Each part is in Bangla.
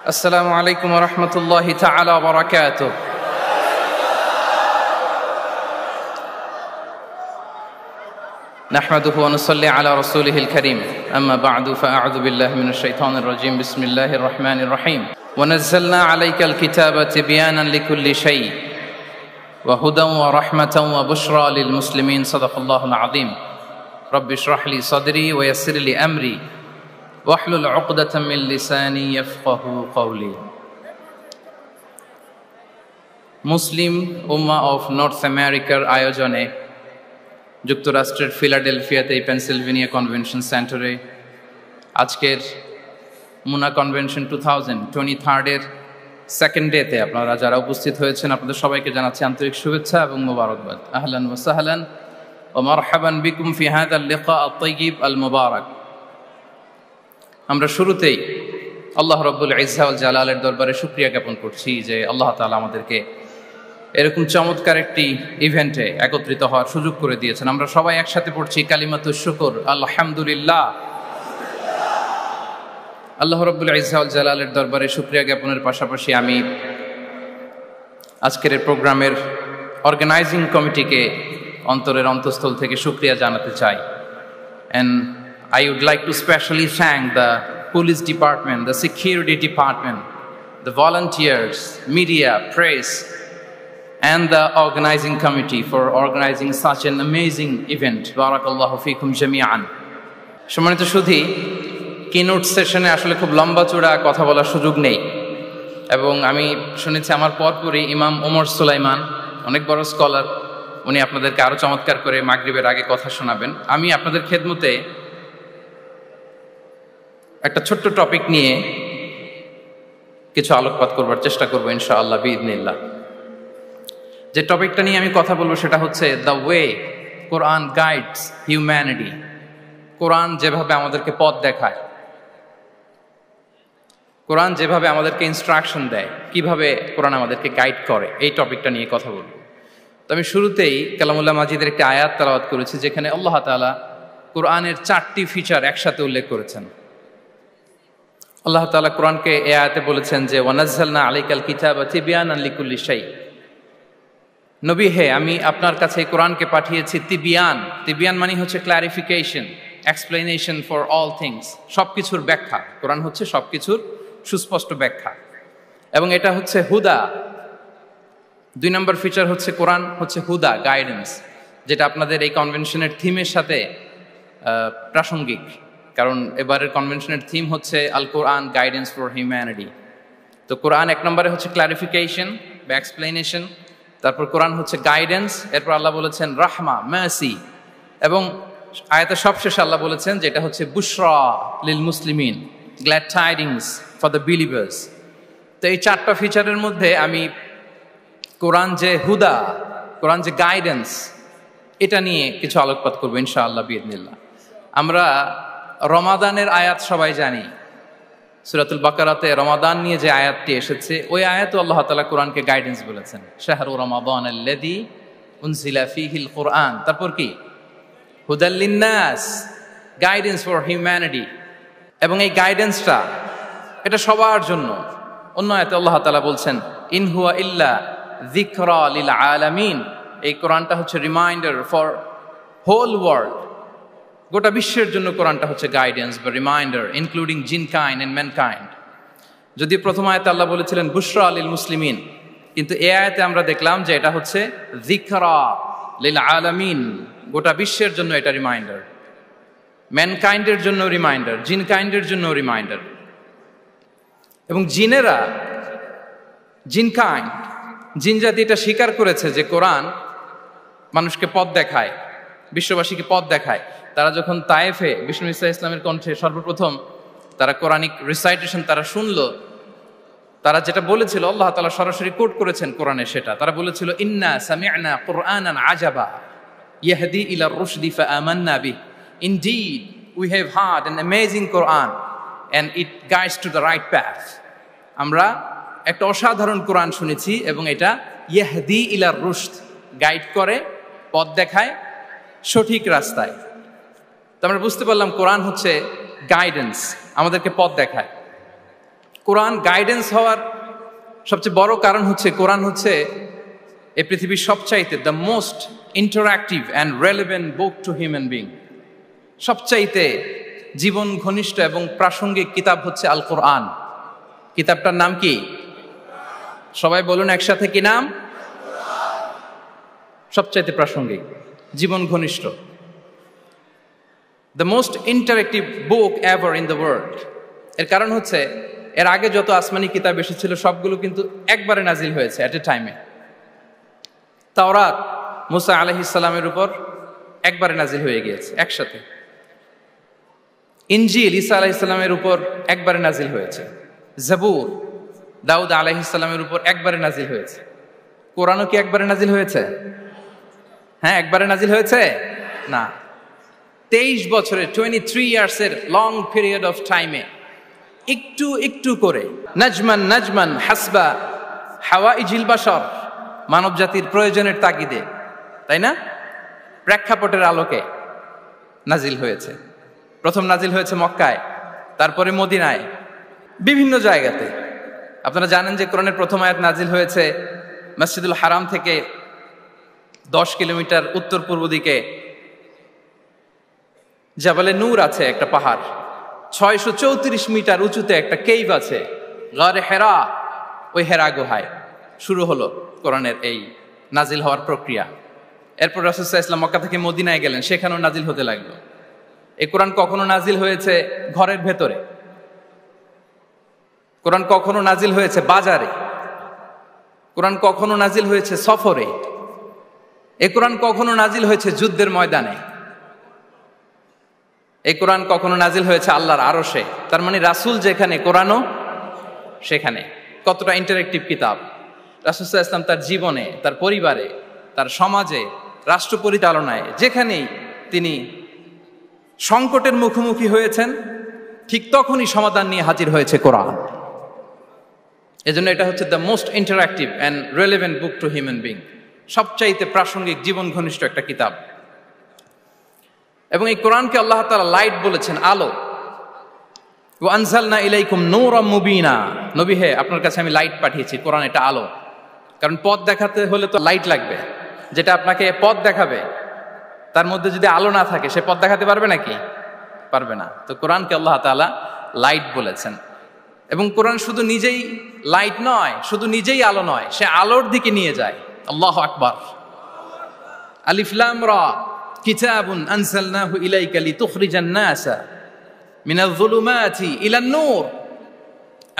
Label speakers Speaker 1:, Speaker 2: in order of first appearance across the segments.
Speaker 1: السلام عليكم ورحمة الله تعالى وبركاته. نحمده ونصلي على رسوله الكريم. أما بعد فأعوذ بالله من الشيطان الرجيم. بسم الله الرحمن الرحيم. ونزلنا عليك الكتاب تبيانا لكل شيء وهدى ورحمة وبشرى للمسلمين. صدق الله العظيم. رب اشرح لي صدري ويسر لي أمري واحلل عقدة من لساني يفقهوا قولي. মুসলিম উম্মাহ অফ নর্থ আমেরিকার আয়োজনে যুক্তরাষ্ট্রের ফিলাডেলফিয়াতে পেনসিলভেনিয়া কনভেনশন সেন্টারে আজকের মুনা কনভেনশন 2023 সেকেন্ড ডেতে আপনারা যারা উপস্থিত হয়েছেন আপনাদের সবাইকে জানাচ্ছি আন্তরিক শুভেচ্ছা এবং মোবারকবাদ। আহলান ওয়া সাহলান ওয়া মারহাবান বিকুম ফি হাযাল লিকা আত-তাইয়িব আল মুবারাক। আমরা শুরুতেই আল্লাহ রাব্বুল ইজ্জা ওয়াল জালালের দরবারে শুকরিয়া জ্ঞাপন করছি যে আল্লাহ তাআলা আমাদেরকে এরকম চমৎকার একটি ইভেন্টে একত্রিত হওয়ার সুযোগ করে দিয়েছেন। আমরা সবাই একসাথে পড়ছি কালিমাতুশ শুকর, আলহামদুলিল্লাহ। আল্লাহ রাব্বুল ইজ্জা ওয়াল জালালের দরবারে শুকরিয়া জ্ঞাপনের পাশাপাশি আমি আজকের এই প্রোগ্রামের অর্গানাইজিং কমিটিকে অন্তরের অন্তঃস্থল থেকে শুকরিয়া জানাতে চাই। And I would like to specially thank the police department, the security department, the volunteers, media, press, and the organizing committee for organizing such an amazing event. Barakallahu fikum jami'an. সম্মানিত সুধী, কিনোট সেশনে আসলে খুব লম্বা চূড়া কথা বলার সুযোগ নেই এবং আমি শুনেছি আমার পরপরই ইমাম ওমর সুলাইমান, অনেক বড় স্কলার, উনি আপনাদেরকে আরো চমৎকার করে মাগরিবের আগে কথা শোনাবেন। আমি আপনাদের খেদমতে একটা ছোট্ট টপিক নিয়ে কিছু আলোকপাত করবার চেষ্টা করবো ইনশাআল্লাহ বিইذنিল্লাহ। যে টপিকটা নিয়ে আমি কথা বলবো সেটা হচ্ছে the way Quran guides humanity. Quran যেভাবে আমাদেরকে পথ দেখায়, কোরআন যেভাবে আমাদেরকে ইনস্ট্রাকশন দেয়, কিভাবে কোরআন আমাদেরকে গাইড করে, এই টপিকটা নিয়ে কথা বলবো। তো আমি শুরুতেই কালামুল্লাহ মাজিদের একটি আয়াত তেলাওয়াত করেছি যেখানে আল্লাহ তাআলা কোরআনের 4টি ফিচার একসাথে উল্লেখ করেছেন। আল্লাহ তাআলা কোরআনকে এই আয়াতে বলেছেন যে ওয়ানাজ্জালনা আলাইকাল কিতাবা তিবয়ানান লিকুল্লি শাই। নবী হে, আমি আপনার কাছে কোরআনকে পাঠিয়েছি তিবিয়ান। তিবিয়ান মানে হচ্ছে clarification, explanation for all things, সবকিছুর ব্যাখ্যা। কোরআন হচ্ছে সবকিছুর সুস্পষ্ট ব্যাখ্যা এবং এটা হচ্ছে হুদা। 2 নম্বর ফিচার হচ্ছে কোরআন হচ্ছে হুদা, গাইডেন্স, যেটা আপনাদের এই কনভেনশনের থিমের সাথে প্রাসঙ্গিক, কারণ এবারের কনভেনশনের থিম হচ্ছে আল কোরআন গাইডেন্স ফর হিউম্যানিটি। তো কোরআন 1 নম্বরে হচ্ছে ক্লারিফিকেশন বা এক্সপ্লেনেশন, তারপর কোরআন হচ্ছে গাইডেন্স, এরপর আল্লাহ বলেছেন রাহমা, মার্সি, এবং আয়াতের সবশেষে আল্লাহ বলেছেন যে এটা হচ্ছে বুশরা লিল মুসলিমিন, glad tidings for the believers. তো এই 4টা ফিচারের মধ্যে আমি কোরআন যে হুদা, কোরআন যে গাইডেন্স, এটা নিয়ে কিছু আলোকপাত করবো ইনশাআল্লাহ বিইذনিল্লাহ। আমরা রমাদানের আয়াত সবাই জানি, সূরাতুল বাকারাতে রমাদান নিয়ে যে আয়াতটি এসেছে ওই আয়াতে আল্লাহ তাআলা কোরআনকে গাইডেন্স বলেছেন, শাহরু রমাদানাল্লাযী উনজিলা ফীহিল কুরআন। তারপর কি? হুদাল লিন্নাস, গাইডেন্স ফর হিউম্যানিটি। এবং এই গাইডেন্সটা এটা সবার জন্য। অন্য আয়াতে আল্লাহ তাআলা বলছেন ইন হুয়া ইল্লা যিকরা লিল আলামিন। এই কোরআনটা হচ্ছে রিমাইন্ডার ফর হোল ওয়ার্ল্ড, গোটা বিশ্বের জন্য কোরআনটা হচ্ছে গাইডেন্স বা reminder, including jinnkind and mankind. যদি প্রথম আয়াতে আল্লাহ বলেছিলেন বুশরা লিল মুসলিমিন, কিন্তু এই আয়াতে আমরা দেখলাম যে এটা হচ্ছে যিকরা লিল আলামিন, গোটা বিশ্বের জন্য এটা রিমাইন্ডার, ম্যানকাইন্ডের জন্য রিমাইন্ডার, জিনকাইন্ডের জন্য রিমাইন্ডার। এবং জিনেরা, জিনকাইন্ড, জিন জাতি এটা স্বীকার করেছে যে কোরআন মানুষকে পথ দেখায়, বিশ্ববাসীকে পথ দেখায়। তারা যখন তায়েফে বিষ্ণু ঈসা ইসলামের কণ্ঠে সর্বপ্রথম তারা কোরআনিক রিসাইটেশন তারা শুনলো, তারা যেটা বলেছিল আল্লাহ তাআলা সরাসরি কোট করেছেন কোরআনে, সেটা তারা বলেছিল ইন্না সামি'না কুরআনান আজাবা ইয়াহদি ইলা রুশদি ফাআমান্না বিহি। Indeed we have heard an amazing Quran and it guides to the right path. আমরা একটা অসাধারণ কোরআন শুনেছি এবং এটা ইয়াহদি ইলা রুশদ, গাইড করে, পথ দেখায় সঠিক রাস্তায়। তো আমরা বুঝতে পারলাম কোরআন হচ্ছে গাইডেন্স, আমাদেরকে পথ দেখায়। কোরআন গাইডেন্স হওয়ার সবচেয়ে বড় কারণ হচ্ছে কোরআন হচ্ছে এই পৃথিবীর সবচাইতে the most interactive and relevant book to human being. সবচাইতে জীবন ঘনিষ্ঠ এবং প্রাসঙ্গিক কিতাব হচ্ছে আল কোরআন। কিতাবটার নাম কি? সবাই বলুন একসাথে, কি নাম? সবচাইতে প্রাসঙ্গিক, জীবন ঘনিষ্ঠ, the most interactive book ever in the world. এর কারণ হচ্ছে এর আগে যত আসমানি কিতাব এসেছিল সবগুলো কিন্তু একবারে নাজিল হয়েছে অ্যাট এ টাইমে। তাওরাত মুসা আলাইহিস সালামের উপর একবারে নাজিল হয়ে গিয়েছে একসাথে। ইনজিল ঈসা আলাইহিস সালামের উপর একবারে নাজিল হয়েছে। জাবুর দাউদ আলাইহিস সালামের উপর একবারে নাজিল হয়েছে। কোরআনও কি একবারে নাজিল হয়েছে? হ্যাঁ, একবারে নাজিল হয়েছে না, 23 বছরের 23 ইয়ার্সের লং পিরিয়ড অফ টাইমে একটু একটু করে নাজমান নাজমান হাসবা হাওয়াইজিল বাশার, মানব জাতির প্রয়োজনের তাগিদে, তাই না, প্রেক্ষাপটের আলোকে নাজিল হয়েছে। প্রথম নাজিল হয়েছে মক্কায়, তারপরে মদিনায়, বিভিন্ন জায়গাতে। আপনারা জানেন যে কোরআনের প্রথম আয়াত নাজিল হয়েছে মসজিদুল হারাম থেকে 10 কিলোমিটার উত্তর পূর্ব দিকে জাবালে নূর আছে, একটা পাহাড়, 634 মিটার উঁচুতে একটা কেইভ আছে, গারে হেরা। ওই হেরা গুহায় শুরু হলো কোরআনের এই নাজিল হওয়ার প্রক্রিয়া। এরপর রাসূল সাল্লাল্লাহু আলাইহি ওয়াসাল্লাম মক্কা থেকে মদিনায় গেলেন, সেখানেও নাজিল হতে লাগলো। এই কোরআন কখনো নাজিল হয়েছে ঘরের ভেতরে, কোরআন কখনো নাজিল হয়েছে বাজারে, কোরআন কখনো নাজিল হয়েছে সফরে, এই কোরআন কখনো নাজিল হয়েছে যুদ্ধের ময়দানে, এই কোরআন কখনো নাজিল হয়েছে আল্লাহর আরশে। তার মানে রাসূল যেখানে, কোরআনও সেখানে। কতটা ইন্টারেক্টিভ কিতাব! রাসূল সাল্লাল্লাহু আলাইহি ওয়াসাল্লাম তার জীবনে, তার পরিবারে, তার সমাজে, রাষ্ট্র পরিচালনায় যেখানেই তিনি সংকটের মুখোমুখি হয়েছেন, ঠিক তখনই সমাধান নিয়ে হাজির হয়েছে কোরআন। এজন্য এটা হচ্ছে the most interactive and relevant book to human being, সবচাইতে প্রাসঙ্গিক, জীবন ঘনিষ্ঠ একটা কিতাব। এবং এই কোরআনকে আল্লাহ তাআলা লাইট বলেছেন, আলো। ওয়া আনজালনা ইলাইকুম নূরাম মুবিনা, নবী হে, আপনার কাছে আমি লাইট পাঠিয়েছি। কোরআন এটা আলো, কারণ পথ দেখাতে হলে তো লাইট লাগবে। যেটা আপনাকে পথ দেখাবে তার মধ্যে যদি আলো না থাকে, সে পথ দেখাতে পারবে নাকি? পারবে না। তো কোরআনকে আল্লাহ তাআলা লাইট বলেছেন। এবং কোরআন শুধু নিজেই লাইট নয়, শুধু নিজেই আলো নয়, সে আলোর দিকে নিয়ে যায়। আল্লাহু আকবার। আলিফ লাম রা কিতাবুন আনজালনাহু ইলাইকা লিতুখরিজান নাসা মিনাল যুলুমাতি ইলান নূর।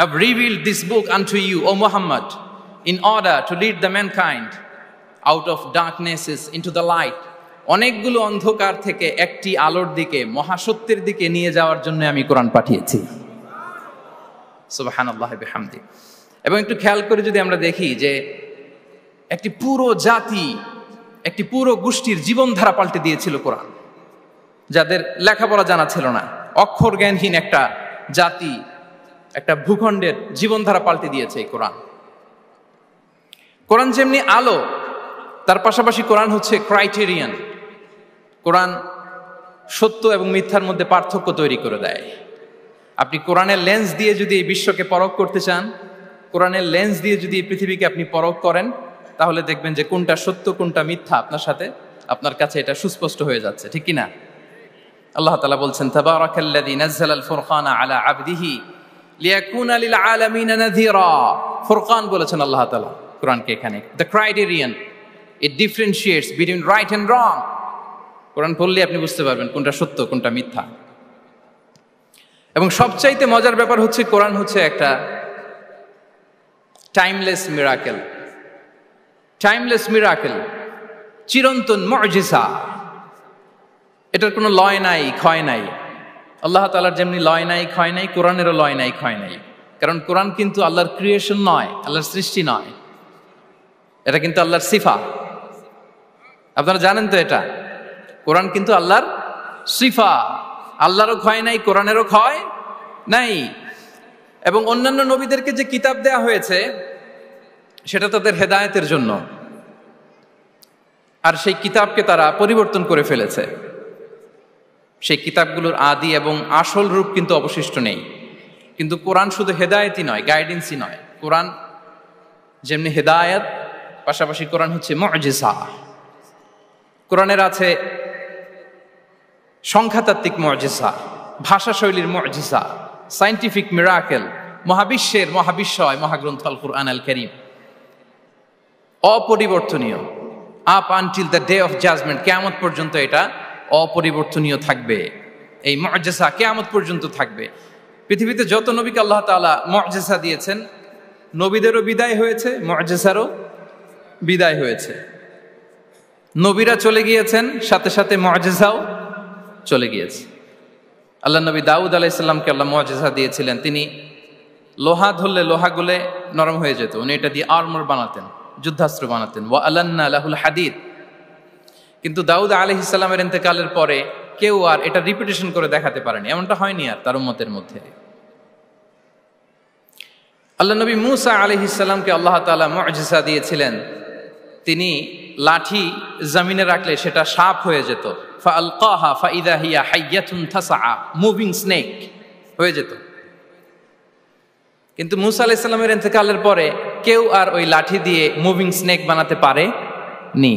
Speaker 1: I've revealed this book unto you, O Muhammad, in order to lead the mankind out of darknesses into the light. অনেকগুলো অন্ধকার থেকে একটি আলোর দিকে, মহাসত্যের দিকে নিয়ে যাওয়ার জন্য আমি কোরআন পাঠিয়েছি। সুবহানাল্লাহি বিহামদি। এবং একটু খেয়াল করে যদি আমরা দেখি যে একটি পুরো জাতি, একটি পুরো গোষ্ঠীর জীবনধারা পাল্টে দিয়েছিল কোরআন, যাদের লেখাপড়া জানা ছিল না, অক্ষর জ্ঞানহীন একটা জাতি, একটা ভূখণ্ডের জীবনধারা পাল্টে দিয়েছে এই কোরআন। কোরআন যেমনি আলো, তার পাশাপাশি কোরআন হচ্ছে ক্রাইটেরিয়ান। কোরআন সত্য এবং মিথ্যার মধ্যে পার্থক্য তৈরি করে দেয়। আপনি কোরআনের লেন্স দিয়ে যদি এই বিশ্বকে পরখ করতে চান, কোরআনের লেন্স দিয়ে যদি এই পৃথিবীকে আপনি পরখ করেন, তাহলে দেখবেন যে কোনটা সত্য কোনটা মিথ্যা আপনার সাথে, আপনার কাছে এটা সুস্পষ্ট হয়ে যাচ্ছে, ঠিক কি না? আল্লাহ তাআলা বলছেন, তাবারাকাল্লাযী নাযালাল ফুরকানা আলা আবদিহি লিয়াকুনা লিল আলামিনা নাযীরা। ফুরকান বলেছেন আল্লাহ তাআলা কোরআনকে এখানে। The criterion, it differentiates between right and wrong. Quran পড়লে আপনি বুঝতে পারবেন কোনটা সত্য কোনটা মিথ্যা। এবং সবচাইতে মজার ব্যাপার হচ্ছে কোরআন হচ্ছে একটা টাইমলেস মিরাকেল। টাইমলেস মিরাকেল, চিরন্তন মুজিজা। এটার কোনো লয় নাই, ক্ষয় নাই। আল্লাহ তাআলার যেমনি লয় নাই, ক্ষয় নাই, কোরআনেরও লয় নাই, ক্ষয় নাই। কারণ কোরআন কিন্তু আল্লাহর ক্রিয়েশন নয়, আল্লাহর সৃষ্টি নয়, এটা কিন্তু আল্লাহর সিফা। আপনারা জানেন তো এটা, কোরআন কিন্তু আল্লাহর সিফা। আল্লাহরও ক্ষয় নাই, কোরআনেরও ক্ষয় নাই। এবং অন্যান্য নবীদেরকে যে কিতাব দেয়া হয়েছে সেটা তাদের হেদায়েতের জন্য, আর সেই কিতাবকে তারা পরিবর্তন করে ফেলেছে। সেই কিতাবগুলোর আদি এবং আসল রূপ কিন্তু অবশিষ্ট নেই। কিন্তু কোরআন শুধু হেদায়েতই নয়, গাইডেন্সই নয়। কোরআন যেমনি হেদায়েত, পাশাপাশি কোরআন হচ্ছে মুজিজা। কোরআনের আছে সংখ্যাতাত্ত্বিক মুজিজা, ভাষা শৈলীর মুজিজা, সায়েন্টিফিক মিরাকেল, মহাবিশ্বের মহাবিশ্বয় মহাগ্রন্থ আল কুরআন আল কারীম অপরিবর্তনীয়। Up until the day of judgement, কিয়ামত পর্যন্ত এটা অপরিবর্তনীয় থাকবে। এই মুজিজা কিয়ামত পর্যন্ত থাকবে। পৃথিবীতে যত নবীকে আল্লাহ তাআলা মুজিজা দিয়েছেন, নবীদেরও বিদায় হয়েছে, মুজিজারও বিদায় হয়েছে। নবীরা চলে গিয়েছেন, সাথে সাথে মুজিজাও চলে গিয়েছে। আল্লাহ নবী দাউদ আলাইহিস সালামকে আল্লাহ মুজিজা দিয়েছিলেন, তিনি লোহা ধরলে লোহা গলে নরম হয়ে যেত, উনি এটা দিয়ে আর্মর বানাতেন, যুদ্ধাস্ত্র বানাতেন। ওয়া আলান্না লাহুল হাদিদ। কিন্তু দাউদ আলাইহিস সালামের ইন্তেকালের পরে কেউ আর এটা রিপিটেশন করে দেখাতে পারেনি, এমনটা হয়নি আর তার উম্মতের মধ্যে। আল্লাহ নবী মূসা আলাইহিস সালামকে আল্লাহ তাআলা মুজিজা দিয়েছিলেন, তিনি লাঠি জমিনে রাখলে সেটা সাপ হয়ে যেত। ফাআলকাহা ফাইদা হিয়া হাইয়াতুন তাসআ, মুভিং স্নেক হয়ে যেত। কিন্তু মূসা আলাইহিস সালামের ইন্তেকালের পরে কেউ আর ওই লাঠি দিয়ে মুভিং স্নেক বানাতে পারে নি।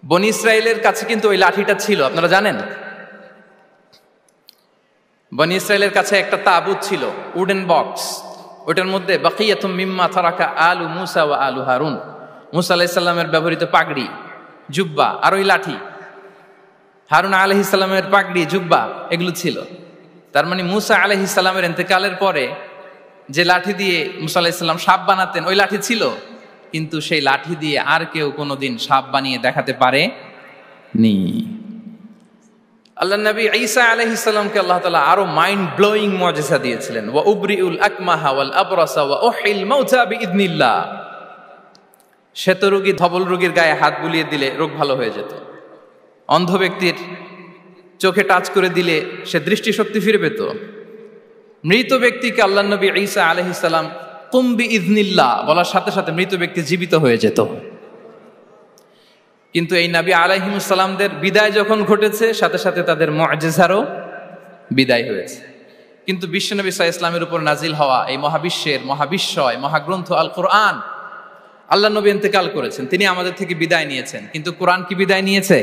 Speaker 1: বনি ইসরাইলের কাছে কিন্তু ওই লাঠিটা ছিল, আপনারা জানেন। বনি ইসরাইলের কাছে একটা তাবুত ছিল, উডেন বক্স, ওটার মধ্যে বাকিয়াতুম মিম্মা তারাকা আলু মূসা ওয়া আলু হারুন, মূসা আলাইহিস সালামের ব্যবহৃত পাগড়ি, জুব্বা আর ওই লাঠি, হারুন আলাইহিস সালামের পাগড়ি, জুব্বা, এগুলো ছিল। তার মানে মূসা আলাইহিস সালামের ইন্তেকালের পরে যে লাঠি দিয়ে মূসা আলাইহিস সালাম সাপ বানাতেন, ওই লাঠি ছিল, কিন্তু সেই লাঠি দিয়ে আর কেউ কোনোদিন সাপ বানিয়ে দেখাতে পারে নি। আল্লাহ নবী ঈসা আলাইহিস সালামকে আল্লাহ তাআলা আরো মাইন্ড ব্লোয়িং মুজিজা দিয়েছিলেন। ওয়া উবরিউল আকমাহা ওয়াল আবরাসা ওয়া উহিল মাউতা বিইذনিল্লাহ। শ্বেত রোগী, ধবল রোগীর গায়ে হাত বুলিয়ে দিলে রোগ ভালো হয়ে যেত। অন্ধ ব্যক্তির চোখে টাচ করে দিলে সে দৃষ্টিশক্তি ফিরে পেত। মৃত ব্যক্তিকে আল্লাহ নবী ঈসা আলাইহিস সালাম কুম বিইذনিল্লাহ বলার সাথে সাথে মৃত ব্যক্তি জীবিত হয়ে যেত। কিন্তু এই নবী আলাইহিমুস সালামদের বিদায় যখন ঘটেছে, সাথে সাথে তাদের মুজিজারও বিদায় হয়েছে। কিন্তু বিশ্বনবী সাল্লাল্লাহু আলাইহি ওয়াসাল্লামের উপর নাজিল হওয়া এই মহাবিশ্বের মহাবিশ্বয় মহাগ্রন্থ আল কুরআন, আল্লাহ নবী ইন্তেকাল করেছেন, তিনি আমাদের থেকে বিদায় নিয়েছেন, কিন্তু কোরআন কি বিদায় নিয়েছে?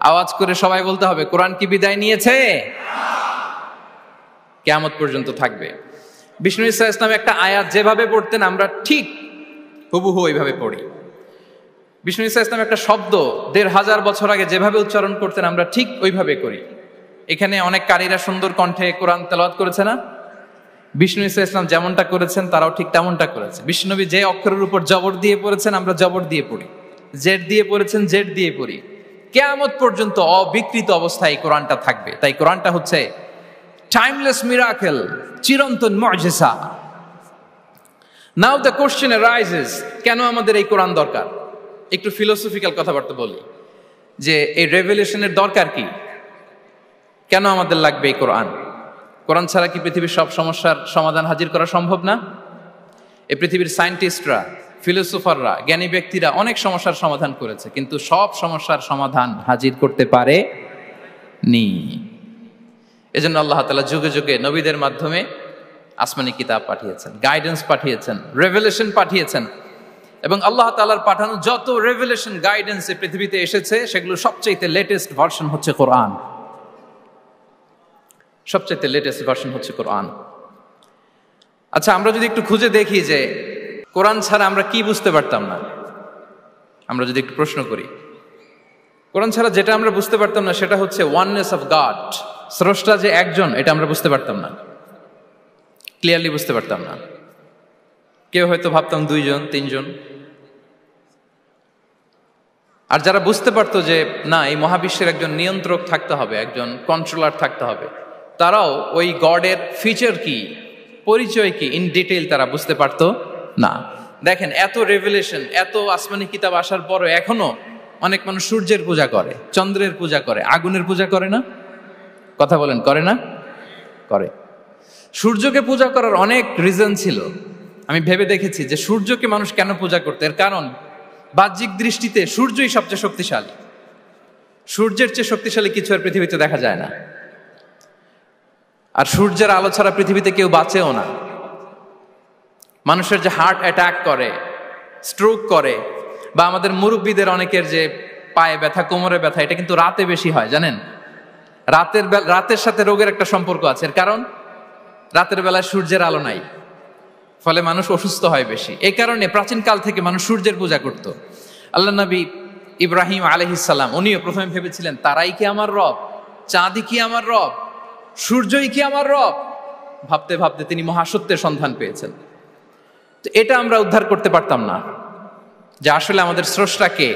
Speaker 1: আওয়াজ করে সবাই বলতে হবে, কোরআন কি বিদায় নিয়েছে? কিয়ামত পর্যন্ত থাকবে। বিষ্ণু ঈসা ইসলাম একটা আয়াত যেভাবে পড়তেন আমরা ঠিক হুবহু ওইভাবে পড়ি। বিষ্ণু ঈসা ইসলাম একটা শব্দ ১৫০০ বছর আগে যেভাবে উচ্চারণ করতেন আমরা ঠিক ওইভাবে করি। এখানে অনেক কারীরা সুন্দর কণ্ঠে কোরআন তেলাওয়াত করেছে না? বিষ্ণু ঈসা ইসলাম যেমনটা করেছেন তারাও ঠিক তেমনটা করেছে। বিষ্ণুনবী যে অক্ষরের উপর জবর দিয়ে পড়েছেন আমরা জবর দিয়ে পড়ি, জেড দিয়ে পড়েছেন জেড দিয়ে পড়ি। কিয়ামত পর্যন্ত অবিকৃত অবস্থায় কোরআনটা থাকবে। তাই কোরআনটা হচ্ছে টাইমলেস মিরাকেল, চিরন্তন মুজিজা। নাও দ্য কোশ্চেন অ্যারাইজেস, কেন আমাদের এই কোরআন দরকার? একটু ফিলোসফিক্যাল কথাবার্তা বলি যে এই রেভেলেশনের দরকার কি, কেন আমাদের লাগবে এই কোরআন? কোরআন ছাড়া কি পৃথিবীর সব সমস্যার সমাধান হাজির করা সম্ভব না? এই পৃথিবীর সায়েন্টিস্টরা, ফিলোসোফাররা, জ্ঞানী ব্যক্তিরা অনেক সমস্যার সমাধান করেছে, কিন্তু সব সমস্যার সমাধান হাজির করতে পারে নি। এজন্য আল্লাহ তাআলা যুগে যুগে নবীদের মাধ্যমে আসমানি কিতাব পাঠিয়েছেন, গাইডেন্স পাঠিয়েছেন, রেভেলেশন পাঠিয়েছেন। এবং আল্লাহ তাআলার পাঠানো যত রেভেলেশন, গাইডেন্স এই পৃথিবীতে এসেছে সেগুলো সবচেয়ে লেটেস্ট ভার্সন হচ্ছে কোরআন। সবচেয়ে লেটেস্ট ভার্সন হচ্ছে কোরআন। আচ্ছা, আমরা যদি একটু খুঁজে দেখি যে কোরআন ছাড়া আমরা কি বুঝতে পারতাম না, আমরা যদি একটু প্রশ্ন করি, কোরআন ছাড়া যেটা আমরা বুঝতে পারতাম না সেটা হচ্ছে ওয়াননেস অফ গড, স্রষ্টা যে একজন, এটা আমরা বুঝতে পারতাম না, ক্লিয়ারলি বুঝতে পারতাম না। কেউ হয়তো ভাবতাম 2 জন 3 জন। আর যারা বুঝতে পারতো যে না, এই মহাবিশ্বের একজন নিয়ন্ত্রক থাকতে হবে, একজন কন্ট্রোলার থাকতে হবে, তারাও ওই গডের ফিচার কি, পরিচয় কি, ইন ডিটেইল তারা বুঝতে পারতো না। দেখেন, এত রেভেলেশন, এত আসমানি কিতাব আসার পরও এখনো অনেক মানুষ সূর্যের পূজা করে, চন্দ্রের পূজা করে, আগুনের পূজা করে না? কথা বলেন, করে না? করে। সূর্যকে পূজা করার অনেক রিজন ছিল। আমি ভেবে দেখেছি যে সূর্যকে মানুষ কেন পূজা করতে, এর কারণ বাহ্যিক দৃষ্টিতে সূর্যই সবচেয়ে আর সূর্যের আলো ছাড়া পৃথিবীতে কেউ বাঁচেও না। মানুষের যে হার্ট অ্যাটাক করে, স্ট্রোক করে, বা আমাদের মুরব্বীদের অনেকের যে পায়ে ব্যথা, কোমরে ব্যথা, এটা কিন্তু রাতে বেশি হয়, জানেন? রাতের সাথে রোগের একটা সম্পর্ক আছে। এর কারণ রাতের বেলায় সূর্যের আলো নাই, ফলে মানুষ অসুস্থ হয় বেশি। এই কারণে প্রাচীনকাল থেকে মানুষ সূর্যের পূজা করত। আল্লাহ নবী ইব্রাহিম আলাইহিস সালাম, উনিও প্রথমে ভেবেছিলেন তারাই কি আমার রব, চাঁদই কি আমার রব, সূর্যই কি আমার রব। ভাবতে ভাবতে তিনি মহাসত্যের সন্ধান পেয়েছেন। তো এটা আমরা উদ্ধার করতে পারতাম না যে আসলে আমাদের স্রষ্টা কে।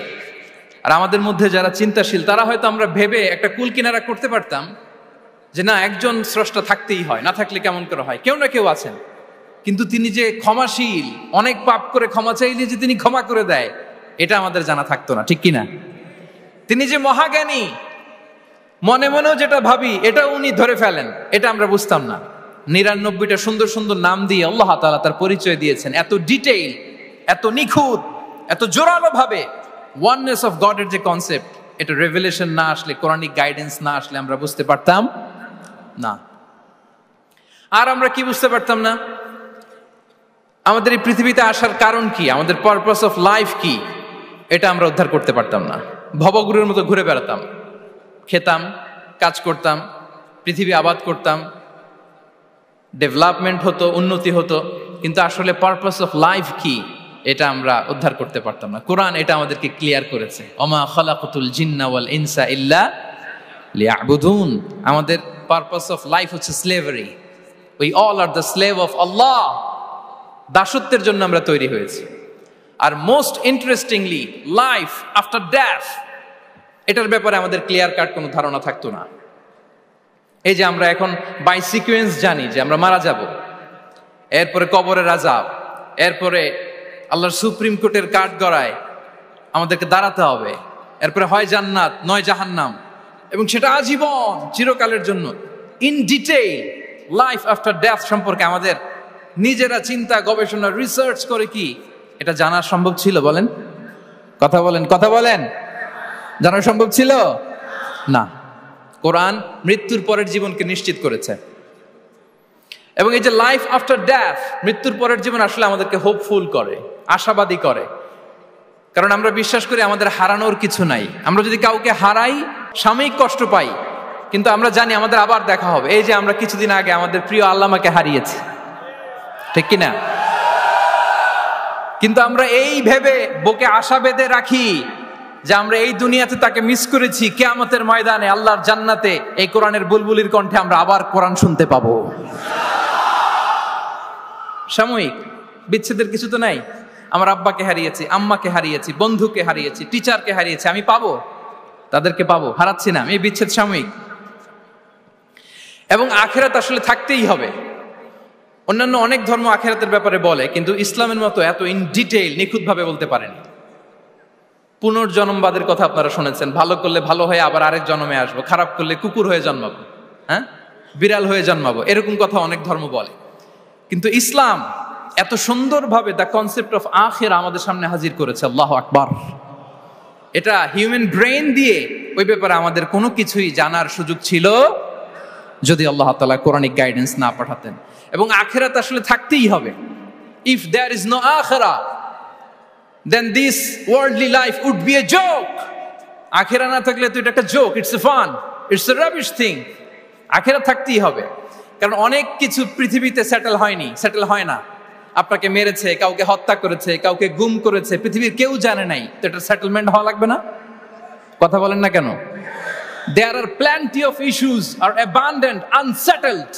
Speaker 1: আর আমাদের মধ্যে যারা চিন্তাশীল তারা হয়তো আমরা ভেবে একটা কুল কিনারা করতে পারতাম যে না, একজন স্রষ্টা থাকতেই হয়, না থাকলে কেমন করে হয়, কেউ না কেউ আছেন। কিন্তু তিনি যে ক্ষমাশীল, অনেক পাপ করে ক্ষমা চাইলে যে তিনি ক্ষমা করে দেয়, এটা আমাদের জানা থাকতো না, ঠিক কিনা? তিনি যে মহাজ্ঞানী, মনে মনেও যেটা ভাবি এটা উনি ধরে ফেলেন, এটা আমরা বুঝতাম না। ৯৯টা সুন্দর সুন্দর নাম দিয়ে আল্লাহ তাআলা তার পরিচয় দিয়েছেন, এত ডিটেইল, এত নিখুঁত, এত জোরালো ভাবে। ওয়াননেস অফ গডের যে কনসেপ্ট, এটা রেভেলেশন না আসলে, কোরআনিক গাইডেন্স না আসলে আমরা বুঝতে পারতাম না। আর আমরা কি বুঝতে পারতাম না? আমাদের এই পৃথিবীতে আসার কারণ কি, আমাদের পারপাস অফ লাইফ কি, এটা আমরা উদ্ধার করতে পারতাম না। ভবগুরুর মতো ঘুরে বেড়াতাম, খেতাম, কাজ করতাম, পৃথিবী আবাদ করতাম, ডেভেলপমেন্ট হতো, উন্নতি হতো, কিন্তু আসলে পারপাস অফ লাইফ কি এটা আমরা উদ্ধার করতে পারতাম না। কোরআন এটা আমাদেরকে ক্লিয়ার করেছে, ওমা খালাকাতুল জিন্না ওয়াল ইনসা ইল্লা লিয়াবুদুন। আমাদের পারপাস অফ লাইফ হচ্ছে slavery. We all are the slave of Allah. দাসত্বের জন্য আমরা তৈরি হয়েছি। আর most interestingly, life after death, এটার ব্যাপারে আমাদের ক্লিয়ার কাট কোনো ধারণা থাকতো না। এই যে আমরা এখন বাই সিকোয়েন্স জানি যে আমরা মারা যাব, এরপরে কবরের আযাব, এরপরে আল্লাহর সুপ্রিম কোর্টের কাঠ গড়ায় আমাদেরকে দাঁড়াতে হবে, এরপরে হয় জান্নাত নয় জাহান্নাম, এবং সেটা আজীবন, চিরকালের জন্য। In detail life after death সম্পর্কে আমাদের নিজেরা চিন্তা, গবেষণা, রিসার্চ করে কি এটা জানা সম্ভব ছিল? বলেন, কথা বলেন, কথা বলেন। জানা সম্ভব ছিল না। কোরআন মৃত্যুর পরের জীবনকে নিশ্চিত করেছে। এবং এই যে লাইফ আফটার ডেথ, মৃত্যুর পরের জীবন আসলে আমাদেরকে হোপফুল করে, আশাবাদী করে। কারণ আমরা বিশ্বাস করি আমাদের হারানোর কিছু নাই। আমরা যদি কাউকে হারাই, সাময়িক কষ্ট পাই, কিন্তু আমরা জানি আমাদের আবার দেখা হবে। এই যে আমরা কিছুদিন আগে আমাদের প্রিয় আল্লামাকে হারিয়েছি, ঠিক কিনা? কিন্তু আমরা এই ভেবে বুকে আশা বেঁধে রাখি যে আমরা এই দুনিয়াতে তাকে মিস করেছি, কিয়ামতের ময়দানে আল্লাহর জান্নাতে এই কোরআনের বুলবুলির কণ্ঠে আমরা আবার কোরআন শুনতে পাবো। সাময়িক বিচ্ছেদের কিছু তো নাই। আমার আব্বাকে হারিয়েছি, আম্মাকে হারিয়েছি, বন্ধুকে হারিয়েছি, টিচারকে হারিয়েছি, আমি পাবো, তাদেরকে পাবো, হারাচ্ছি না। এই বিচ্ছেদ সাময়িক। এবং আখিরাত আসলে থাকতেই হবে। অন্যান্য অনেক ধর্ম আখিরাতের ব্যাপারে বলে, কিন্তু ইসলামের মতো এত ইন ডিটেইল, নিখুঁতভাবে বলতে পারেনি। পুনর্জন্মবাদের কথা আপনারা শুনেছেন, ভালো করলে ভালো হয়ে আবার আরেক জন্মে আসবো, খারাপ করলে কুকুর হয়ে জন্মাবো, হ্যাঁ, বিড়াল হয়ে জন্মাবো, এরকম কথা অনেক ধর্ম বলে। কিন্তু ইসলাম এত সুন্দরভাবে দ্য কনসেপ্ট অফ আখিরা আমাদের সামনে হাজির করেছে। আল্লাহু আকবার। এটা হিউম্যান ব্রেইন দিয়ে ওই ব্যাপারে আমাদের কোনো কিছুই জানার সুযোগ ছিল যদি আল্লাহ তাআলা কোরআনিক গাইডেন্স না পাঠাতেন। এবং আখিরাত আসলে থাকতেই হবে। ইফ দেয়ার ইজ নো আখিরা, then this worldly life would be a joke. আখিরা না থাকলে তো এটা একটা joke, it's a fun, it's a rubbish thing. আখিরা থাকতেই হবে, কারণ অনেক কিছু পৃথিবীতে সেটেল হয়নি, সেটেল হয় না। আপনাকে মেরেছে, কাউকে হত্যা করেছে, কাউকে গুম করেছে, পৃথিবীর কেউ জানে নাই, তো এটা সেটেলমেন্ট হওয়া লাগবে না? কথা বলেন না কেন? There are plenty of issues are abandoned, unsettled.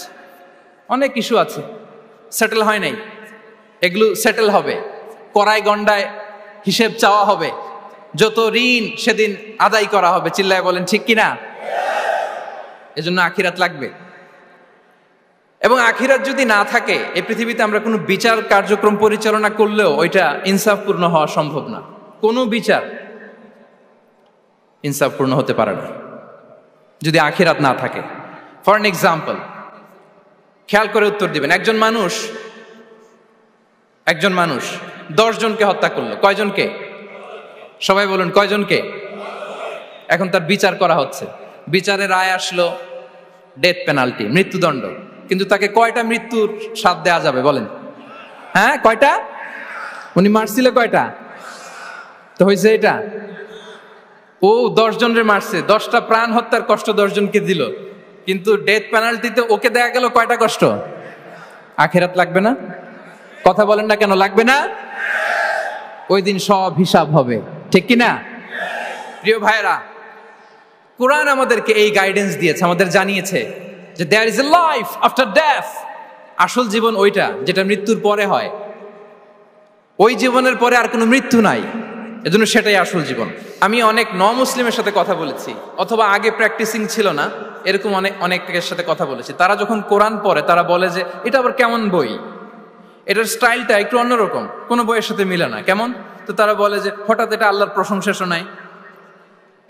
Speaker 1: অনেক ইস্যু আছে, সেটেল হয় নাই, এগুলো সেটেল হবে। কড়াই গন্ডায় হিসেব চাওয়া হবে, যত ঋণ সেদিন আদায় করা হবে। চিল্লায় বলেন ঠিক কিনা? এজন্য আখিরাত লাগবে। এবং আখিরাত যদি না থাকে, এই পৃথিবীতে আমরা কোনো বিচার কার্যক্রম পরিচালনা করলেও ওইটা ইনসাফপূর্ণ হওয়া সম্ভব না। কোনো বিচার ইনসাফপূর্ণ হতে পারে না যদি আখিরাত না থাকে। ফর এন এক্সাম্পল, খেয়াল করে উত্তর দিবেন। একজন মানুষ 10 জনকে হত্যা করলো। কয়জনকে? সবাই বলুন, কয়জনকে? এখন তার বিচার করা হচ্ছে, বিচারের রায় আসলো ডেথ পেনাল্টি, মৃত্যুদণ্ড। কিন্তু তাকে কয়টা মৃত্যুর স্বাদ দেয়া যাবে বলেন? হ্যাঁ, কয়টা? উনি মারছিল কয়টা? তো হয়েছে এটা, ও 10 জনের মারছে, 10টা প্রাণ হত্যার কষ্ট 10 জনকে দিল, কিন্তু ডেথ পেনাল্টিতে ওকে দেয়া গেল কয়টা কষ্ট? আখিরাত লাগবে না? কথা বলেন না কেন লাগবে না? ওই দিন সব হিসাব হবে, ঠিক কি না? প্রিয় ভাইরা, কোরআন আমাদেরকে এই গাইডেন্স দিয়েছে, আমাদের জানিয়েছে যে there is a life after death. আসল জীবন ওইটা যেটা মৃত্যুর পরে হয়। ওই জীবনের পরে আর কোনো মৃত্যু নাই, এজন্য সেটাই আসল জীবন। আমি অনেক মুসলিমের সাথে কথা বলেছি, অথবা আগে প্র্যাকটিসিং ছিল না এরকম অনেকের সাথে কথা বলেছি। তারা যখন কোরআন পড়ে তারা বলে যে এটা আবার কেমন বই, এটার স্টাইলটা একটু অন্যরকম, কোনো বইয়ের সাথে মিলে না। কেমন? তো তারা বলে যে হঠাৎ এটা আল্লাহর প্রশংসা শোনায়,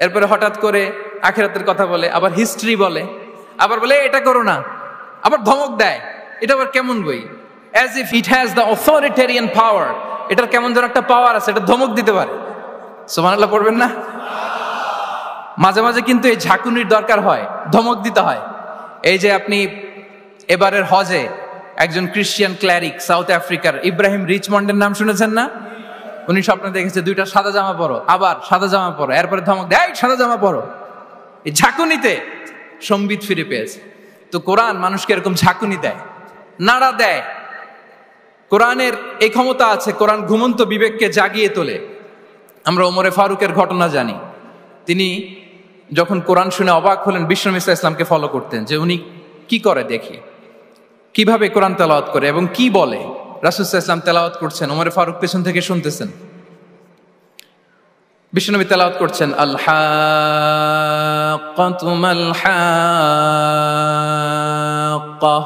Speaker 1: এরপরে হঠাৎ করে আখিরাতের কথা বলে, আবার হিস্ট্রি বলে, আবার বলে এটা করো না, আবার ধমক দেয়। এটা আবার কেমন বই? As if it has the authoritarian পাওয়ার। এটার কেমন যেন একটা পাওয়ার আছে, এটা ধমক দিতে পারে। সুবহানাল্লাহ পড়বেন না? মাঝে মাঝে কিন্তু এই ঝাঁকুনির দরকার হয়, ধমক দিতে হয়। এই যে আপনি এবারের হজে একজন ক্রিশ্চিয়ান ক্ল্যারিক সাউথ আফ্রিকার ইব্রাহিম রিচমন্ডের নাম শুনেছেন না? উনি স্বপ্নে দেখেছে 2টা সাদা জামা পরো, আবার সাদা জামা পরো, এরপরে ধমক দেয় সাদা জামা পরো। এই ঝাঁকুনিতে সম্বিত ফিরে পেয়েছে। তো কোরআন মানুষকে এরকম ঝাঁকুনি দেয়, নাড়া দেয়। কোরআনের এই ক্ষমতা আছে, কোরআন ঘুমন্ত বিবেককে জাগিয়ে তোলে। আমরা ওমরে ফারুকের ঘটনা জানি। তিনি যখন কোরআন শুনে অবাক হলেন, বিশ্বনবী সাল্লাল্লাহু আলাইহি ওয়াসাল্লামকে ফলো করতেন যে উনি কি করে দেখি, কিভাবে কোরআন তেলাওয়াত করে এবং কি বলে। রাসূল সাল্লাল্লাহু আলাইহি ওয়াসাল্লাম তেলাওয়াত করছেন, ওমরে ফারুক পেছন থেকে শুনতেছেন। বিশ্বনবী তেলাওয়াত করছেন, আল হাক্কাতু মাল হাক্কাহ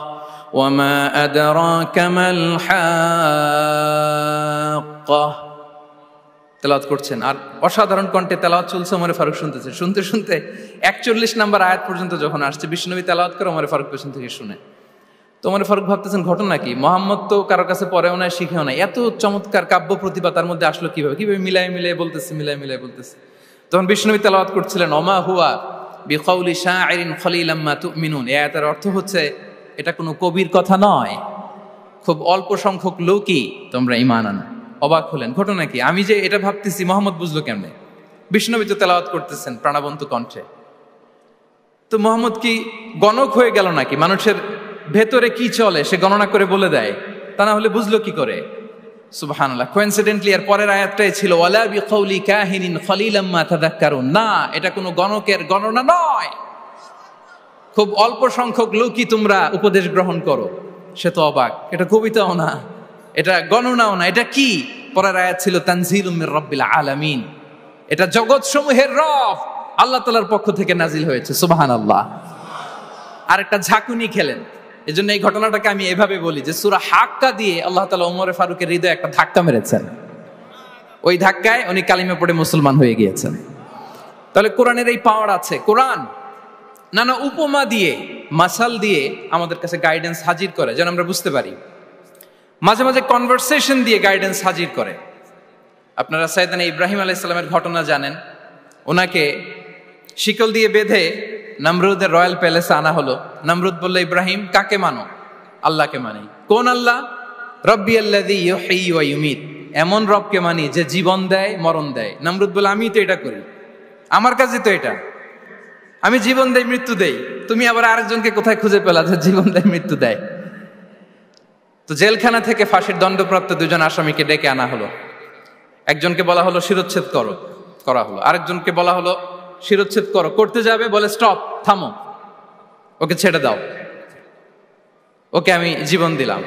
Speaker 1: ওয়া মা আদরাকা মাল হাক্কাহ। তেলাওয়াত করছেন আর অসাধারণ কণ্ঠে তেলাওয়াত চলছে, ওমরে ফারুক শুনতেছে। শুনতে শুনতে 41 নম্বর আয়াত পর্যন্ত যখন আসছে, বিশ্বনবী তেলাওয়াত করে ওমরে ফারুক পেছন থেকে শুনে। তো ওমরে ফারুক ভাবতেছেন ঘটনা কি, মোহাম্মদ তো কারোর কাছে পড়েও নাই, শিখেও নাই, এত চমৎকার কাব্য প্রতিভা তার মধ্যে আসলো কিভাবে? মিলাই মিলাই বলতেছে। তখন বিশ্বনবী তেলাওয়াত করছিলেন, ওমা হুয়া বিকাউলি শাইরিন খলিলাম মা তুমিনুন। এই আয়াতের অর্থ হচ্ছে এটা কোনো কবির কথা নয়, খুব অল্প সংখ্যক লোকই তোমরা ঈমান আনো। অবাক হলেন, ঘটনা কি? আমি যে এটা ভাবতেছি মোহাম্মদ বুঝলো কেমনে? বিশ্বনবী তো তেলাওয়াত করতেছেন প্রাণবন্ত কণ্ঠে। তো মোহাম্মদ কি গণক হয়ে গেল নাকি? মানুষের ভেতরে কি চলে সে গণনা করে বলে দেয়, তা না হলে বুঝলো কি করে? সুবহানাল্লাহ। কোইন্সিডেন্টলি এর পরের আয়াতটাই ছিল ওয়ালা বিকাউলি কাহিনিন খলিলাম মা তাযাক্কারুন। না, এটা কোনো গণকের গণনা নয়, খুব অল্প সংখ্যক লোকই তোমরা উপদেশ গ্রহণ করো। সে তো অবাক, এটা কবিতাও না, এটা গণনাও না, এটা কি? পরের আয়াত ছিল তানজিলুম মির রাব্বিল আলামিন। এটা জগৎ সমূহের রব আল্লাহ তাআলার পক্ষ থেকে নাজিল হয়েছে। সুবহানাল্লাহ। আর একটা ঝাঁকুনি খেলেন। এজন্য এই ঘটনাটাকে আমি এভাবে বলি যে সূরা হাক্কা দিয়ে আল্লাহ তাআলা ওমরে ফারুকের হৃদয়ে একটা ধাক্কা মেরেছেন। ওই ধাক্কায় উনি কালিমা পড়ে মুসলমান হয়ে গিয়েছেন। তাহলে কোরআনের এই পাওয়ার আছে। কোরআন নানা উপমা দিয়ে, মাসাল দিয়ে আমাদের কাছে গাইডেন্স হাজির করে যেন আমরা বুঝতে পারি। মাঝে মাঝে কনভারসেশন দিয়ে গাইডেন্স হাজির করে। আপনারা সাইয়েদনা ইব্রাহিম আলাইহিস সালামের ঘটনা জানেন। ওনাকে শিকল দিয়ে বেঁধে নমরুদের রয়্যাল প্যালেসে আনা হলো। নমরুদ বলল, ইব্রাহিম কাকে মানো? আল্লাহকে মানি। কোন আল্লাহ? রব্বি আল্লাযী ইউহয়ী ওয়া ইউমীত। এমন রবকে মানি যে জীবন দেয়, মরণ দেয়। নমরুদ বলে, আমি তো এটা করি, আমার কাছে তো এটা, আমি জীবন দেই, মৃত্যু দেই। তুমি আবার আরেকজনকে কোথায় খুঁজে পেলা যে জীবন দেয়, মৃত্যু দেয়? তো জেলখানা থেকে ফাঁসির দণ্ডপ্রাপ্ত 2 জন আসামিকে ডেকে আনা হলো। একজনকে বলা হলো শিরচ্ছেদ করা হলো। আরেকজনকে বলা হলো শিরচ্ছেদ করতে যাবে, বলে স্টপ, থামো, ওকে ছেড়ে দাও, ওকে আমি জীবন দিলাম।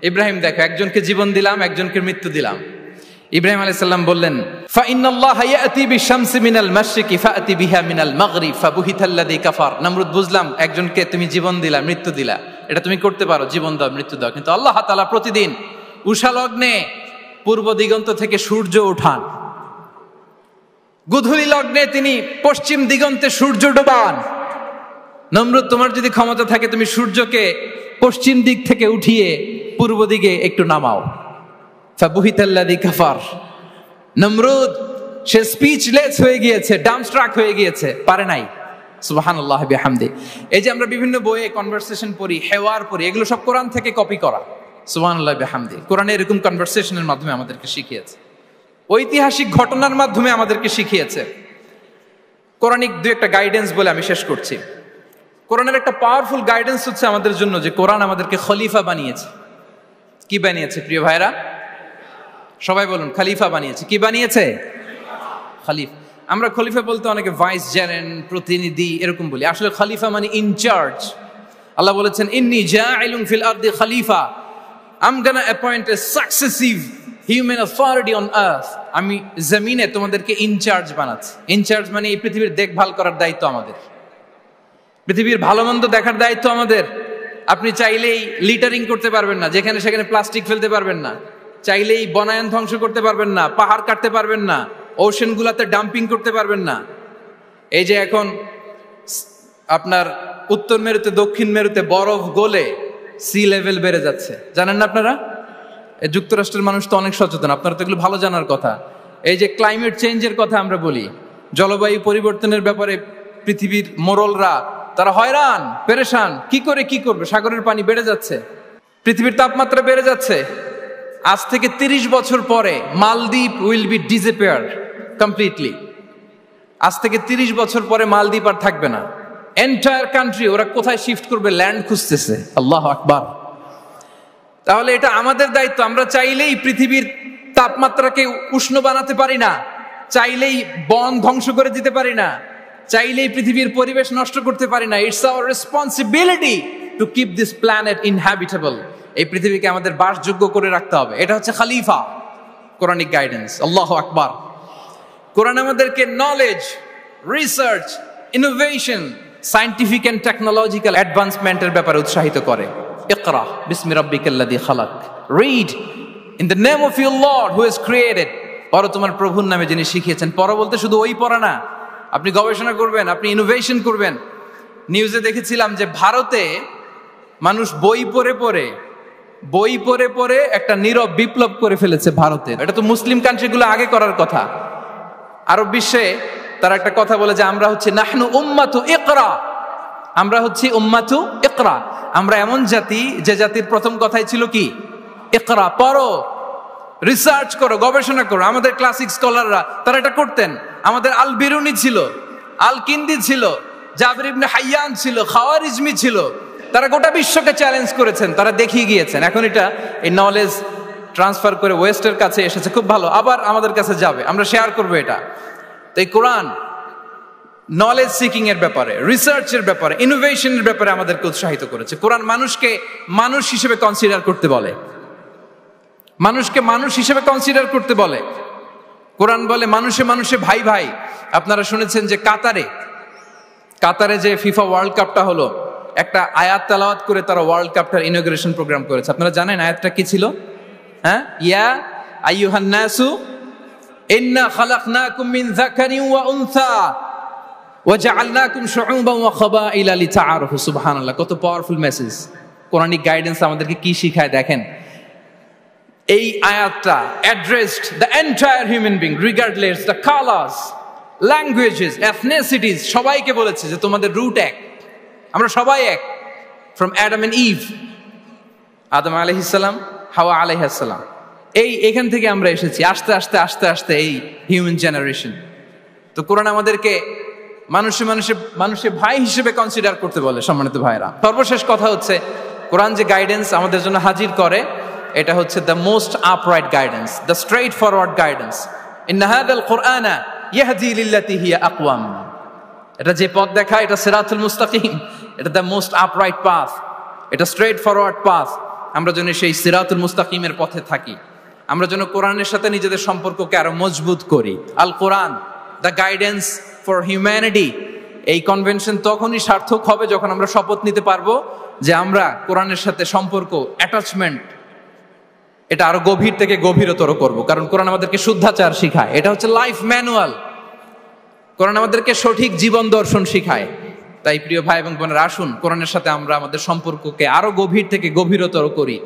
Speaker 1: ইব্রাহিম দেখো, একজনকে জীবন দিলাম, একজনকে মৃত্যু দিলাম। ইব্রাহিম আলাইহিস সালাম বললেন, ফা ইন্নাল্লাহা ইয়াতি বিশ-শামসি মিনাল মাশরিকি ফাআতি বিহা মিনাল মাগরিব ফাবুহিতাল্লাযী কাফার। নমরুদ, বুঝলাম একজনকে তুমি জীবন দিলা, মৃত্যু দিলা, এটা তুমি করতে পারো, জীবন দাও, মৃত্যু দাও, কিন্তু আল্লাহ তাআলা প্রতিদিন উষা লগ্নে পূর্ব দিগন্ত থেকে সূর্য ওঠান, গোধূলি লগ্নে তিনি পশ্চিম দিগন্তে সূর্য ডোবান। নমরুদ, তোমার যদি ক্ষমতা থাকে তুমি সূর্যকে পশ্চিম দিক থেকে উঠিয়ে পূর্ব দিকে একটু নামাও। ফাবুহিতাল্লাযী কাফার। নমরুদ সে স্পিচলেস হয়ে গিয়েছে, ডামস্ট্রাক হয়ে গিয়েছে, পারে নাই। সুবহানাল্লাহ বিহামদি। এই যে আমরা বিভিন্ন বইয়ে কনভারসেশন পড়ি, হেওয়ার পড়ি, এগুলো সব কোরআন থেকে কপি করা। সুবহানাল্লাহ বিহামদি। কোরআনে এরকম কনভারসেশনের মাধ্যমে আমাদেরকে শিখিয়েছে, ঐতিহাসিক ঘটনার মাধ্যমে আমাদেরকে শিখিয়েছে। কোরআনিক দুই একটা গাইডেন্স বলে আমি শেষ করছি। কোরআনের একটা পাওয়ারফুল গাইডেন্স হচ্ছে আমাদের জন্য যে কোরআন আমাদেরকে খলিফা বানিয়েছে। কি বানিয়েছে প্রিয় ভাইরা? সবাই বলুন, খলিফা বানিয়েছে। কি বানিয়েছে? খলিফা। আমরা খলিফা বলতে অনেকে ভাইস জেনারেল, প্রতিনিধি এরকম বলি, আসলে খলিফা মানে ইনচার্জ। আল্লাহ বলেছেন, ইন্নী জাইলুন ফিল আরদি খলিফা, I am gonna appoint a successive human authority on earth. আমি জমিনে তোমাদেরকে ইনচার্জ বানাচ্ছি। ইনচার্জ মানে এই পৃথিবীর দেখভাল করার দায়িত্ব আমাদের, পৃথিবীর ভালো মন্দ দেখার দায়িত্ব আমাদের। আপনি চাইলেই লিটারিং করতে পারবেন না, যেখানে সেখানে প্লাস্টিক ফেলতে পারবেন না, চাইলেই বনায়ন ধ্বংস করতে পারবেন না, পাহাড় কাটতে পারবেন না, ওশেন গুলাতে ডাম্পিং করতে পারবেন না। এই যে এখন আপনার উত্তর মেরুতে দক্ষিণ মেরুতে বরফ গলে সি লেভেল বেড়ে যাচ্ছে, জানেন না আপনারা? যুক্তরাষ্ট্রের মানুষ তো অনেক সচেতন, আপনারা তো এগুলো ভালো জানার কথা। এই যে ক্লাইমেট চেঞ্জের কথা আমরা বলি, জলবায়ু পরিবর্তনের ব্যাপারে পৃথিবীর মোরলরা তারা হয়রান পেরেশান, কি করে কি করবে, সাগরের পানি বেড়ে যাচ্ছে, পৃথিবীর তাপমাত্রা বেড়ে যাচ্ছে। আজ থেকে 30 বছর পরে মালদ্বীপ উইল বি ডিসঅ্যাপিয়ার কমপ্লিটলি। আজ থেকে 30 বছর পরে মালদ্বীপ আর থাকবে না। এন্টায়ার কান্ট্রি ওরা কোথায় শিফট করবে, ল্যান্ড খুঁজতেছে। আল্লাহু আকবার। তাহলে এটা আমাদের দায়িত্ব। আমরা চাইলেই পৃথিবীর তাপমাত্রাকে উষ্ণ বানাতে পারি না, চাইলেই বন ধ্বংস করে দিতে পারি না, চাইলেই পৃথিবীর পরিবেশ নষ্ট করতে পারি না। It's our responsibility to keep this planet inhabitable. এই পৃথিবীকে আমাদের বাসযোগ্য করে রাখতে হবে। এটা হচ্ছে খলিফা, কোরআনিক গাইডেন্স। আল্লাহু আকবার। কোরআন আমাদেরকে knowledge, research, innovation, scientific and technological অ্যাডভান্সমেন্টের ব্যাপারে উৎসাহিত করে। ইকরা বিসমি রাব্বিকাল্লাযী খালাক, read in the name of your lord who has created. পড়ো তোমার প্রভুর নামে যিনি শিখিয়েছেন। পড়ো বলতে শুধু ওই পড়া না, আপনি গবেষণা করবেন, আপনি ইনোভেশন করবেন। নিউজে দেখেছিলাম যে ভারতে মানুষ বই পড়ে পড়ে একটা নীরব বিপ্লব করে ফেলেছে ভারতে। এটা তো মুসলিম কান্ট্রিগুলো আগে করার কথা। আরব বিশ্বে তারা একটা কথা বলে যে আমরা হচ্ছে নাহনু উম্মাতু ইকরা, আমরা হচ্ছে উম্মাতু ইকরা। আমরা এমন জাতি যে জাতির প্রথম কথাই ছিল কি? ইকরা, পড়ো, রিসার্চ করো, গবেষণা করো। আমাদের ক্লাসিক স্কলাররা তারা এটা করতেন। আমাদের আল বিরুনি ছিল, আল কিন্দি ছিল, জাবির ইবনে হাইয়ান ছিল, খাওয়ারিজমি ছিল। তারা গোটা বিশ্বকে চ্যালেঞ্জ করেছেন, তারা দেখিয়ে গিয়েছেন। এখন এটা এই নলেজ ট্রান্সফার করে ওয়েস্টের কাছে এসেছে, খুব ভালো, আবার আমাদের কাছে যাবে, আমরা শেয়ার করবো এটা। তো এই কোরআন নলেজ সিকিং এর ব্যাপারে, রিসার্চের ব্যাপারে, ইনোভেশনের ব্যাপারে আমাদেরকে উৎসাহিত করেছে। কোরআন মানুষকে মানুষ হিসেবে কনসিডার করতে বলে, মানুষকে মানুষ হিসেবে কনসিডার করতে বলে। কোরআন বলে মানুষে মানুষে ভাই ভাই। আপনারা শুনেছেন যে কাতারে যে ফিফা ওয়ার্ল্ড কাপটা হলো, একটা আয়াত তেলাওয়াত করে তারা ওয়ার্ল্ড কাপটার ইনগ্রেশন প্রোগ্রাম করেছে। আপনারা জানেন আয়াতটা কি ছিল? হ্যাঁ, ইয়া আইয়ুহান নাসু ইন্না খালাকনাকুম মিন যাকারিন ওয়া উনসা ওয়া জাআলনাকুম শুউবান ওয়া ক্বাবাইলা লিতাআরাফু। সুবহানাল্লাহ, কত পাওয়ারফুল মেসেজ। কোরআনিক গাইডেন্স আমাদেরকে কি শিখায় দেখেন। এই আয়াতটা addressed the entire human being regardless the colours, languages, এথনিসিটিস, সবাইকে বলেছে যে তোমাদের রুট এক, আমরা সবাই এক। ফ্রম অ্যাডাম এন্ড ইভ, আদম আলাইহিস সালাম, হাওয়া আলাইহিস সালাম, এখান থেকে আমরা এসেছি। আস্তে আস্তে আস্তে আস্তে এই হিউম্যান জেনারেশন। তো কোরআন আমাদেরকে মানুষে ভাই হিসেবে কনসিডার করতে বলে। সম্মানিত ভাইরা, সর্বশেষ কথা হচ্ছে কোরআন যে গাইডেন্স আমাদের জন্য হাজির করে, এটা হচ্ছে the most upright guidance, the straight forward guidance. ইন্না হাযাল কুরআনা ইয়াহদি লিল্লাতী হিয়া আকওয়াম। এটা যে পথ দেখায়, এটা সিরাতুল মুস্তাকিম, এটা দ্য মোস্ট আপরাইট পাথ, এটা স্ট্রেইট ফরওয়ার্ড পাথ। আমরা যেন সেই সিরাতুল মুস্তাকিমের পথে থাকি, আমরা যেন কোরআনের সাথে নিজেদের সম্পর্ককে আরো মজবুত করি। আল কোরআন দ্য গাইডেন্স ফর হিউম্যানিটি। এই কনভেনশন তখনই সার্থক হবে যখন আমরা শপথ নিতে পারবো যে আমরা কোরআনের সাথে সম্পর্ক, অ্যাটাচমেন্ট, এটা আরো গভীর থেকে গভীরতর করব। কারণ কোরআন আমাদেরকে শুদ্ধাচার শিখায়, এটা হচ্ছে লাইফ ম্যানুয়াল। কোরআন আমাদেরকে সঠিক জীবন দর্শন শিখায়। তাই প্রিয় ভাই এবং বোনেরা, আসুন কোরআনের সাথে আমরা আমাদের সম্পর্ককে আরো গভীর থেকে গভীরতর করি।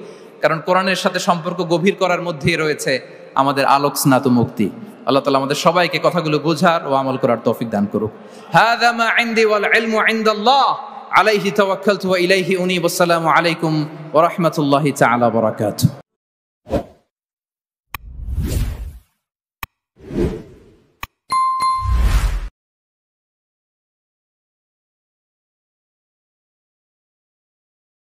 Speaker 1: কারণ কোরআনের সাথে সম্পর্ক গভীর করার মধ্যেই রয়েছে আমাদের আলোক স্নাত মুক্তি। আল্লাহ তাআলা আমাদের সবাইকে কথাগুলো বোঝার ও আমল করার তৌফিক দান করুক। হাযা মা ইনদি ওয়াল ইলমু ইনদাল্লাহ আলাইহি তাওয়াক্কালতু ওয়া ইলাইহি উনীব। আসসালামু আলাইকুম ওয়া রাহমাতুল্লাহি তাআলা ওয়া বারাকাতুহু।